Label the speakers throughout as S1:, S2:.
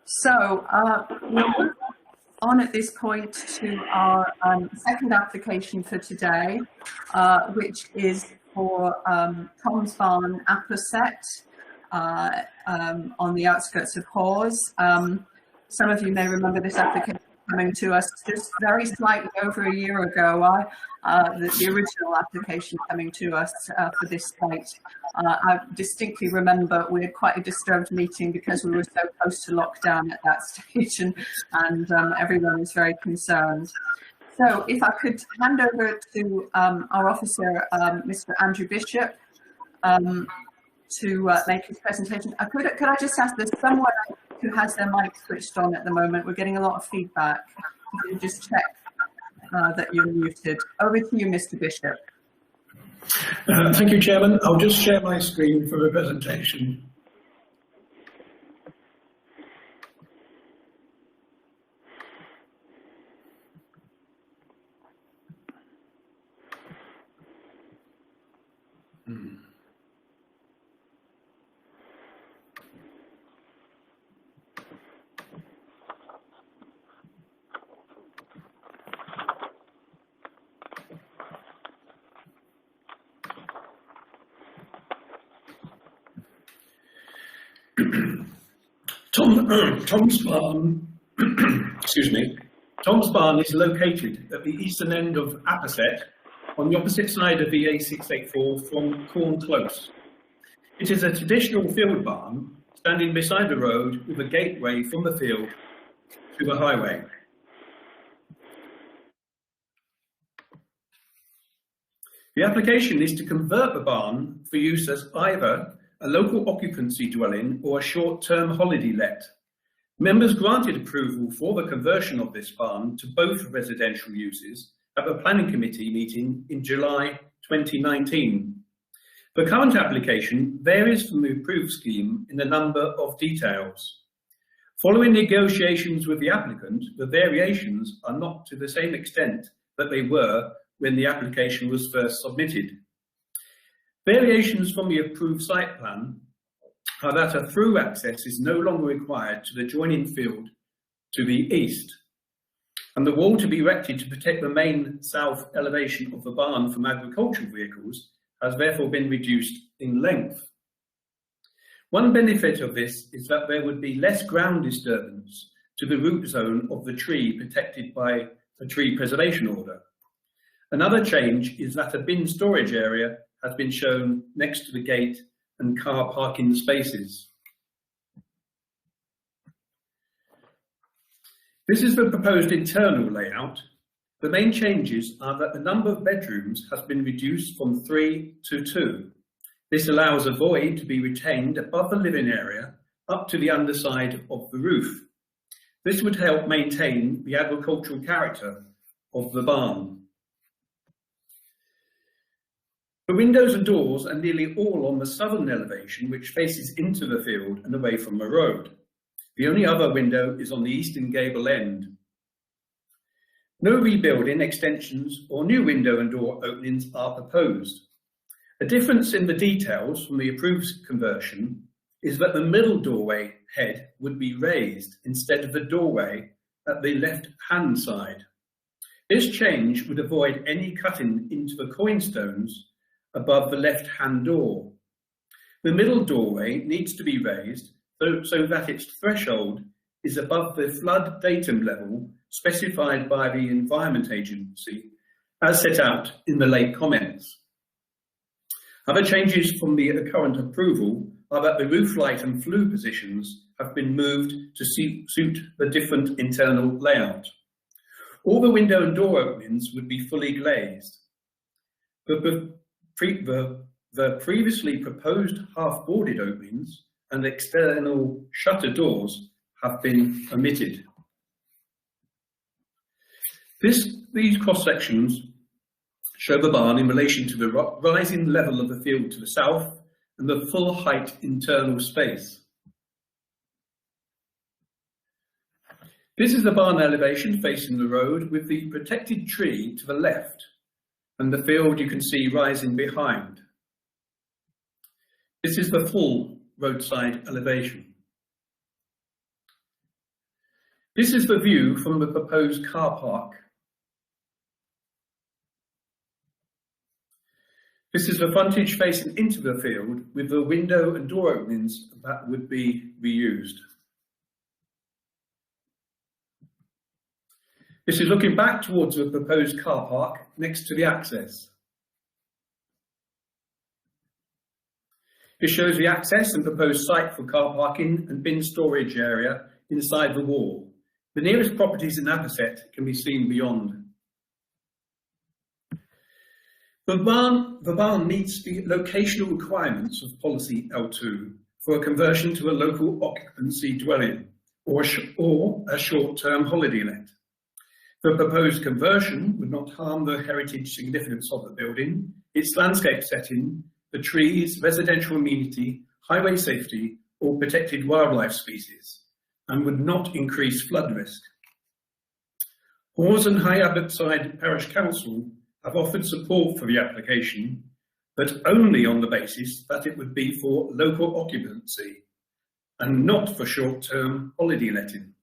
S1: So we'll move on at this point to our second application for today, which is for Tom's Barn, Appersett, on the outskirts of Hawes. Some of you may remember this application coming to us just very slightly over a year ago. The original application coming to us for this site. I distinctly remember we had quite a disturbed meeting because we were so close to lockdown at that stage, and everyone was very concerned. So if I could hand over to our officer, Mr. Andrew Bishop, to make his presentation. Could I just ask, there's someone who has their mic switched on at the moment. We're getting a lot of feedback. Could you just check that you're muted? Over to you, Mr. Bishop.
S2: Thank you, Chairman. I'll just share my screen for the presentation. Tom's Barn, excuse me. Tom's Barn is located at the eastern end of Appersett, on the opposite side of the A684 from Corn Close. It is a traditional field barn standing beside the road with a gateway from the field to the highway. The application is to convert the barn for use as either a local occupancy dwelling or a short-term holiday let. Members granted approval for the conversion of this barn to both residential uses at the Planning Committee meeting in July 2019. The current application varies from the approved scheme in a number of details. Following negotiations with the applicant, the variations are not to the same extent that they were when the application was first submitted. Variations from the approved site plan are that a through access is no longer required to the adjoining field to the east, and the wall to be erected to protect the main south elevation of the barn from agricultural vehicles has therefore been reduced in length. One benefit of this is that there would be less ground disturbance to the root zone of the tree protected by a tree preservation order. Another change is that a bin storage area has been shown next to the gate and car parking spaces. This is the proposed internal layout. The main changes are that the number of bedrooms has been reduced from 3 to 2. This allows a void to be retained above the living area up to the underside of the roof. This would help maintain the agricultural character of the barn. The windows and doors are nearly all on the southern elevation, which faces into the field and away from the road. The only other window is on the eastern gable end. No rebuilding, extensions or new window and door openings are proposed. A difference in the details from the approved conversion is that the middle doorway head would be raised instead of the doorway at the left-hand side. This change would avoid any cutting into the coinstones above the left-hand door. The middle doorway needs to be raised so that its threshold is above the flood datum level specified by the Environment Agency, as set out in the late comments. Other changes from the current approval are that the roof light and flue positions have been moved to suit the different internal layout. All the window and door openings would be fully glazed. The previously proposed half-boarded openings and external shutter doors have been omitted. These cross-sections show the barn in relation to the rising level of the field to the south and the full height internal space. This is the barn elevation facing the road with the protected tree to the left and the field you can see rising behind. This is the full roadside elevation. This is the view from the proposed car park. This is the frontage facing into the field with the window and door openings that would be reused. This is looking back towards the proposed car park next to the access. This shows the access and proposed site for car parking and bin storage area inside the wall. The nearest properties in Appersett can be seen beyond. The barn meets the locational requirements of Policy L2 for a conversion to a local occupancy dwelling or a short-term holiday let. The proposed conversion would not harm the heritage significance of the building, its landscape setting, the trees, residential amenity, highway safety, or protected wildlife species, and would not increase flood risk. Hawes and High Appersett Parish Council have offered support for the application, but only on the basis that it would be for local occupancy and not for short-term holiday letting.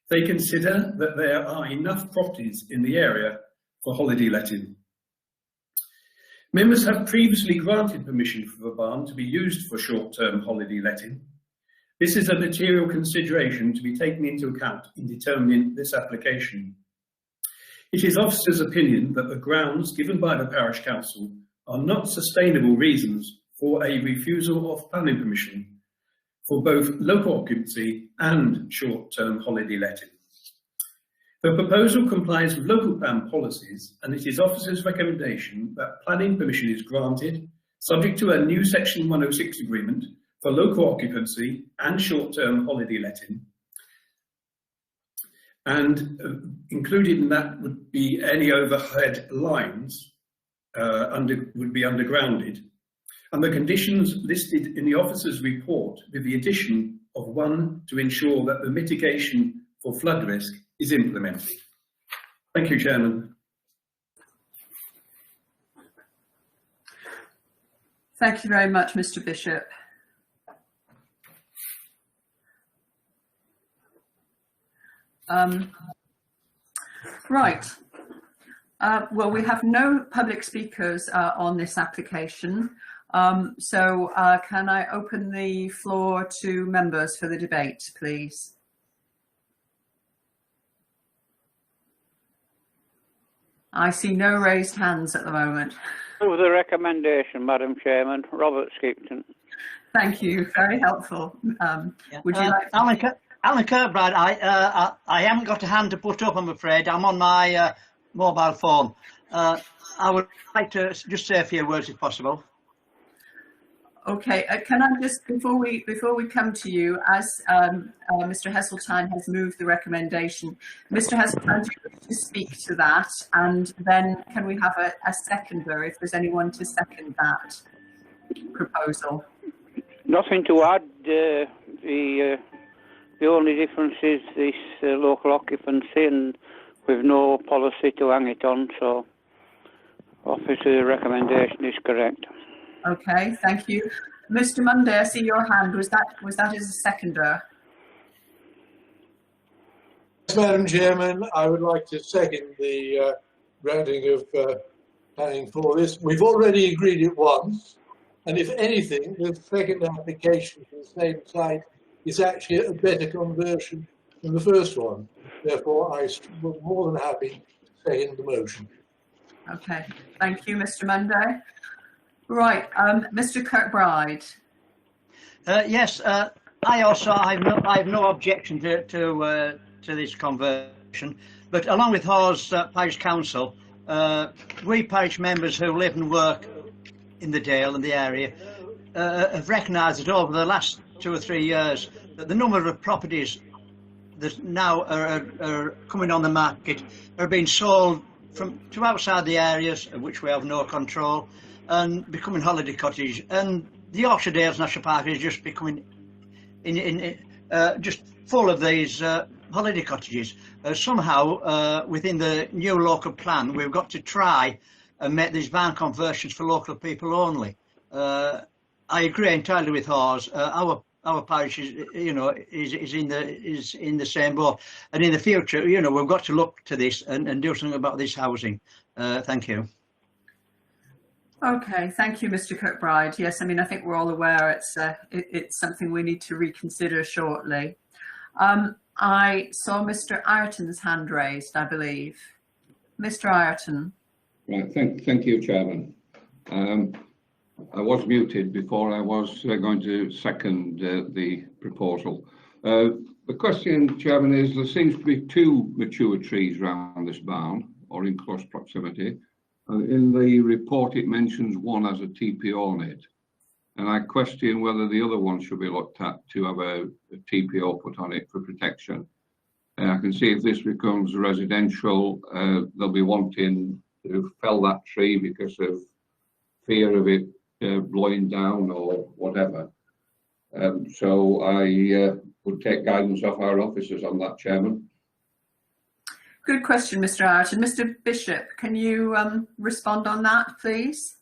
S2: They consider that there are enough properties in the area for holiday letting. Members have previously granted permission for the barn to be used for short-term holiday letting. This is a material consideration to be taken into account in determining this application. It is officers' opinion that the grounds given by the Parish Council are not sustainable reasons for a refusal of planning permission for both local occupancy and short-term holiday letting. The proposal complies with local plan policies, and it is officers' recommendation that planning permission is granted, subject to a new Section 106 agreement for local occupancy and short-term holiday letting. And included in that would be any overhead lines would be undergrounded, and the conditions listed in the officer's report, with the addition of one to ensure that the mitigation for flood risk is implemented. Thank you, Chairman.
S1: Thank you very much, Mr. Bishop. Right. Well, we have no public speakers on this application. So can I open the floor to members for the debate, please? I see no raised hands at the moment.
S3: With the recommendation, Madam Chairman, Robert Skipton.
S1: Thank you, very helpful. Would you like to...
S4: Alan Kirkbride, I haven't got a hand to put up, I'm afraid. I'm on my mobile phone. I would like to just say a few words if possible.
S1: Okay, can I just, before we come to you, as Mr. Heseltine has moved the recommendation, Mr. Heseltine, do you wish to speak to that? And then can we have a seconder, if there's anyone to second that proposal?
S3: Nothing to add. The only difference is this local occupancy, and with no policy to hang it on, so officer recommendation is correct.
S1: Okay, thank you. Mr. Monday, I see your hand. Was that as a seconder?
S5: Yes, Madam Chairman, I would like to second the granting of planning for this. We've already agreed it once, and if anything, the second application for the same site is actually a better conversion than the first one. Therefore, I was more than happy to second the motion.
S1: Okay, thank you, Mr. Monday. Right, Mr. Kirkbride.
S4: Yes, I have no objection to this conversion, but along with Hawes Parish Council, we parish members who live and work in the Dale and the area have recognised that over the last 2 or 3 years that the number of properties that now are coming on the market are being sold to outside the areas of which we have no control and becoming holiday cottages, and the Yorkshire Dales National Park is just becoming just full of these holiday cottages. Somehow within the new local plan we've got to try and make these barn conversions for local people only. I agree entirely with Hawes. Our our parish is, you know, is in the same boat. And in the future, you know, we've got to look to this and do something about this housing. Thank you.
S1: Okay, thank you, Mr. Kirkbride. Yes, I mean, I think we're all aware it's something we need to reconsider shortly. I saw Mr. Ayrton's hand raised, I believe. Mr. Ayrton.
S6: Right, thank you, Chairman. I was muted before. I was going to second the proposal. The question, Chairman, is there seems to be 2 mature trees around this barn or in close proximity. In the report, it mentions one as a TPO on it, and I question whether the other one should be looked at to have a TPO put on it for protection. I can see if this becomes residential, they'll be wanting to fell that tree because of fear of it blowing down or whatever. So I would take guidance off our officers on that, Chairman.
S1: Good question, Mr. Ayrton. Mr. Bishop, can you respond on that, please?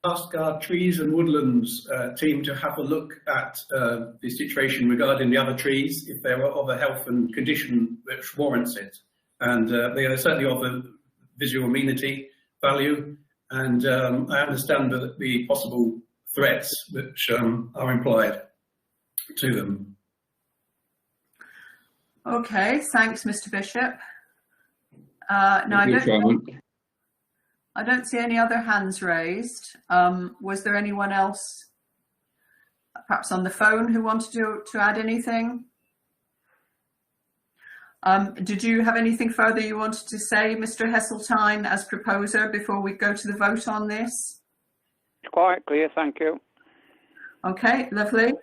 S2: Ask our trees and woodlands team to have a look at the situation regarding the other trees, if they are of a health and condition which warrants it. And they are certainly of a visual amenity value. And I understand the possible threats which are implied to them.
S1: Okay, thanks, Mr. Bishop. Now, I don't see any other hands raised. Was there anyone else, perhaps on the phone, who wanted to add anything? Did you have anything further you wanted to say, Mr. Heseltine, as proposer, before we go to the vote on this?
S3: It's quite clear, thank you.
S1: Okay, lovely.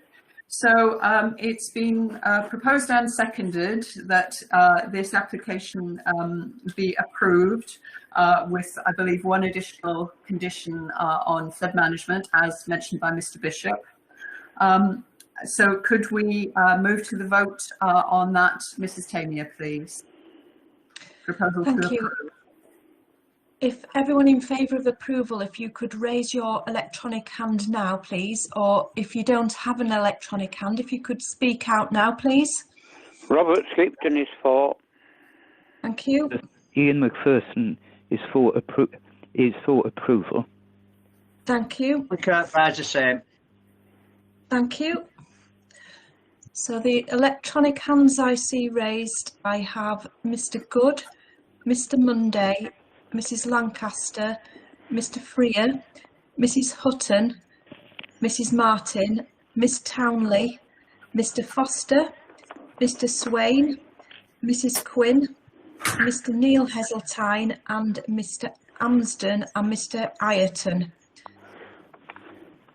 S1: So it's been proposed and seconded that this application be approved with, I believe, one additional condition on flood management, as mentioned by Mr. Bishop. So could we move to the vote on that, Mrs. Tamia, please? Proposal to approve. You.
S7: If everyone in favour of approval, if you could raise your electronic hand now, please, or if you don't have an electronic hand, if you could speak out now, please.
S3: Robert Skipton is for.
S7: Thank you.
S8: Ian McPherson is for approval.
S7: Thank you.
S4: We can't find the same.
S7: Thank you. So the electronic hands I see raised, I have Mr. Good, Mr. Monday, Mrs. Lancaster, Mr. Freer, Mrs. Hutton, Mrs. Martin, Miss Townley, Mr. Foster, Mr. Swain, Mrs. Quinn, Mr. Neil Heseltine, and Mr. Amsden and Mr. Ayrton.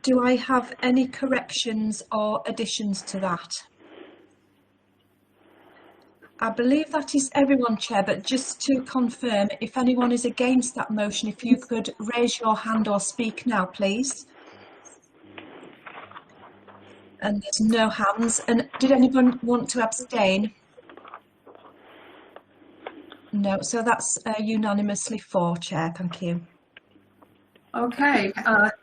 S7: Do I have any corrections or additions to that? I believe that is everyone, Chair, but just to confirm, if anyone is against that motion, if you could raise your hand or speak now, please. And there's no hands. And did anyone want to abstain? No, so that's unanimously for, Chair. Thank you.
S1: Okay,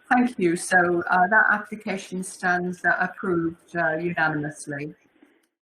S1: thank you. So that application stands approved unanimously.